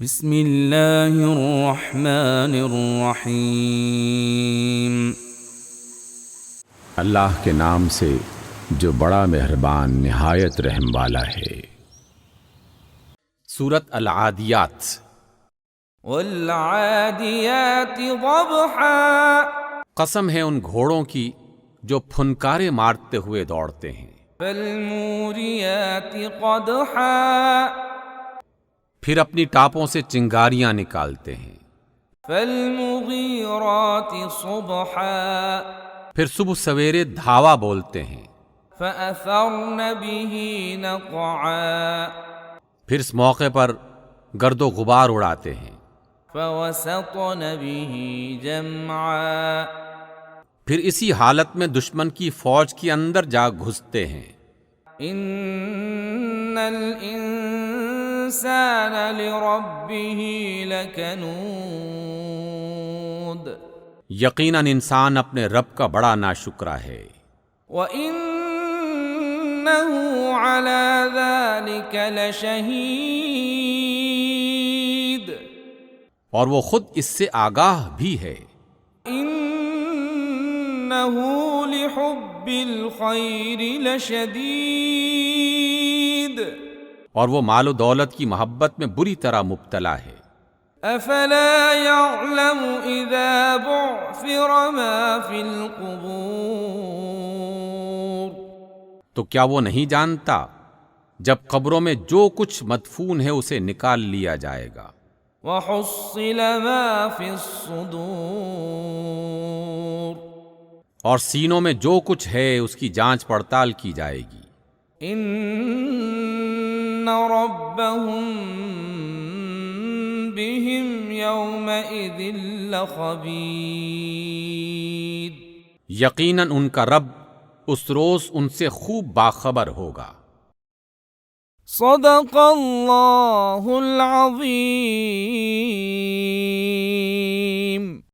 بسم اللہ الرحمن الرحیم۔ اللہ کے نام سے جو بڑا مہربان نہایت رحم والا ہے۔ سورۃ العادیات۔ والعادیات ضبحا، قسم ہے ان گھوڑوں کی جو پھنکارے مارتے ہوئے دوڑتے ہیں۔ فالموریات قدحا، پھر اپنی ٹاپوں سے چنگاریاں نکالتے ہیں۔ فالمغیرات صبحا، پھر صبح سویرے دھاوا بولتے ہیں۔ فأثرن به نقعا، پھر اس موقع پر گرد و غبار اڑاتے ہیں۔ فوسطن به جمعا، پھر اسی حالت میں دشمن کی فوج کے اندر جا گھستے ہیں۔ ان الانسان لربه لکنود، یقیناً انسان اپنے رب کا بڑا ناشکرا ہے۔ وَإِنَّهُ عَلَى ذَلِكَ لَشَهِيدٌ، اور وہ خود اس سے آگاہ بھی ہے۔ إِنَّهُ لِحُبِّ الْخَيْرِ لَشَدِيدٌ، اور وہ مال و دولت کی محبت میں بری طرح مبتلا ہے۔ أَفَلَا يَعْلَمُ إِذَا بُعْثِرَ مَا فِي الْقُبُورِ، تو کیا وہ نہیں جانتا جب قبروں میں جو کچھ مدفون ہے اسے نکال لیا جائے گا۔ وَحُصِّلَ مَا فِي الصُّدُورِ، اور سینوں میں جو کچھ ہے اس کی جانچ پڑتال کی جائے گی۔ إِنَّ رَبَّهُم بِهِمْ يَوْمَئِذٍ لَخَبِيرٌ، یقیناً ان کا رب اس روز ان سے خوب باخبر ہوگا۔ صدق اللہ العظیم۔